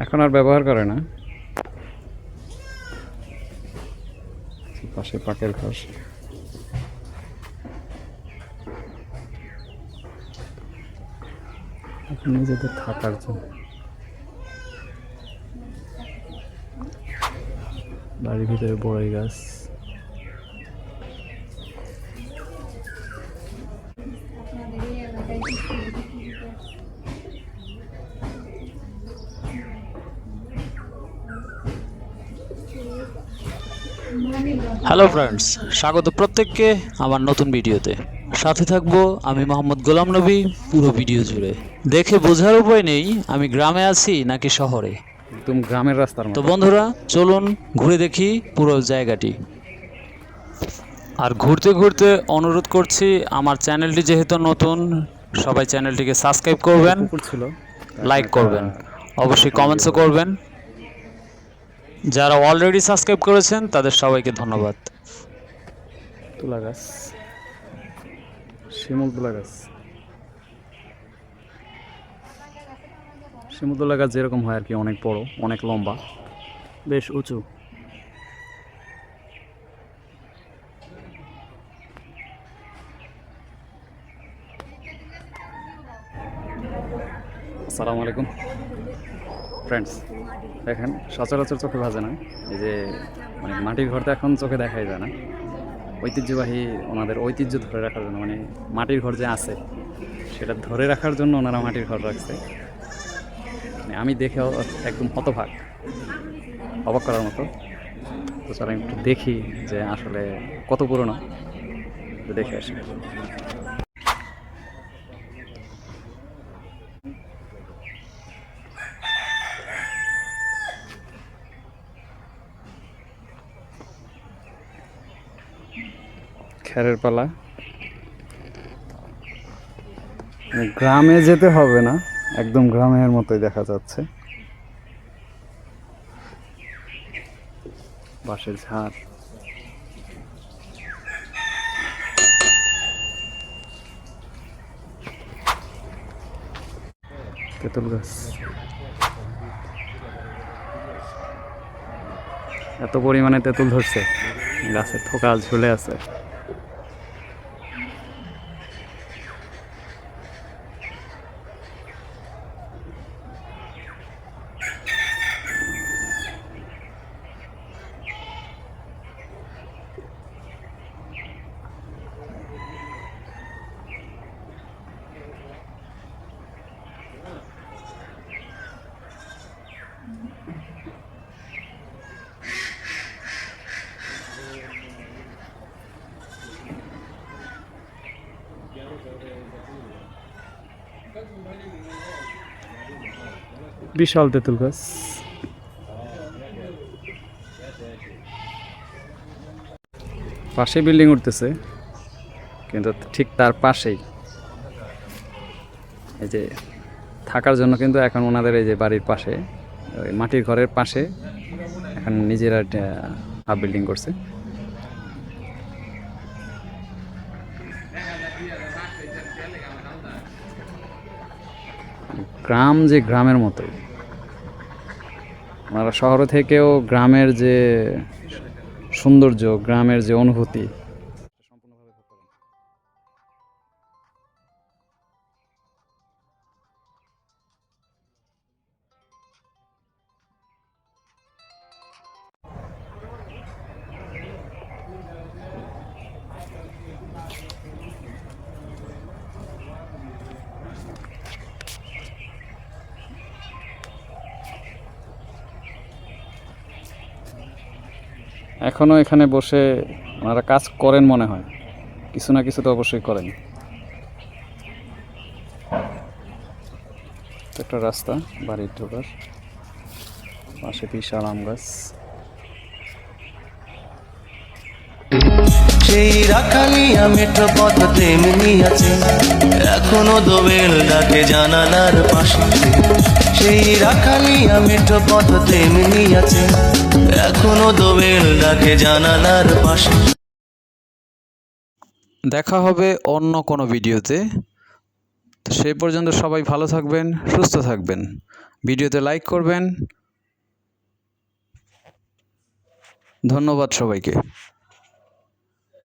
এখন আর ব্যবহার করে না। পাশে পাকের ঘর। এখন নিজেদের থাকার জন্য বাড়ির ভিতরে বড়ই গাছ। হ্যালো ফ্রেন্ডস, স্বাগত প্রত্যেককে আমার নতুন ভিডিওতে। সাথে থাকবো আমি মোহাম্মদ গোলাম নবী। পুরো ভিডিও জুড়ে দেখে বোঝার উপায় নেই আমি গ্রামে আছি নাকি শহরে। একদম গ্রামের রাস্তার তো মতো। বন্ধুরা চলুন ঘুরে দেখি পুরো জায়গাটি। আর ঘুরতে ঘুরতে অনুরোধ করছি, আমার চ্যানেলটি যেহেতু নতুন, সবাই চ্যানেলটিকে সাবস্ক্রাইব করবেন, পুকুর ছিল, লাইক করবেন, অবশ্যই কমেন্টসও করবেন। যারা অলরেডি সাবস্ক্রাইব করেছেন তাদের সবাইকে ধন্যবাদ। তুলা গাছ, শিমুল তুলা গাছ। শিমুল তুলা গাছ যেরকম হয় আর কি, অনেক বড়, অনেক লম্বা, বেশ উঁচু। আসসালামু আলাইকুম ফ্রেন্ডস। দেখেন, সচরাচর চোখে ভাজে না, এই যে মানে মাটির ঘর তো এখন চোখে দেখাই যায় না। ঐতিহ্যবাহী ওনাদের ঐতিহ্য ধরে রাখার জন্য, মানে মাটির ঘর যে আছে সেটা ধরে রাখার জন্য ওনারা মাটির ঘর রাখছে। মানে আমি দেখেও একদম হতবাক, অবাক করার মতো। তো চলো একটু দেখি যে আসলে কত পুরনো, দেখে আসি। খেরের পালা, মানে গ্রামে যেতে হবে না, একদম গ্রামের মতোই দেখা যাচ্ছে। বাঁশের ঝাড়, তেঁতুল গাছ। এত পরিমাণে তেঁতুল ধরছে, গাছের থোকা ঝুলে আছে। বিশাল তেঁতুল গাছ। পাশে বিল্ডিং উঠতেছে, কিন্তু ঠিক তার পাশেই এই যে থাকার জন্য কিন্তু এখন ওনাদের এই যে বাড়ির পাশে, ওই মাটির ঘরের পাশে এখন নিজেরা হাফ বিল্ডিং করছে। গ্রাম যে গ্রামের মতোই, ওনারা শহর থেকেও গ্রামের যে সৌন্দর্য, গ্রামের যে অনুভূতি এখনও এখানে বসে ওনারা কাজ করেন মনে হয়, কিছু না কিছু তো অবশ্যই করেন। একটা রাস্তা বাড়ির ঢোকার, পাশে বিশাল আম গাছ। সেই রাখালিয়া মেট্রো পথ তেমনি আছে, এখনো দোবেল ডাকে জানালার পাশে। সেই রাখালিয়া মেট্রো পথ তেমনি আছে, এখনো দোবেল ডাকে জানালার পাশে। দেখা হবে অন্য কোনো ভিডিওতে। তো সেই পর্যন্ত সবাই ভালো থাকবেন, সুস্থ থাকবেন। ভিডিওতে লাইক করবেন। ধন্যবাদ সবাইকে।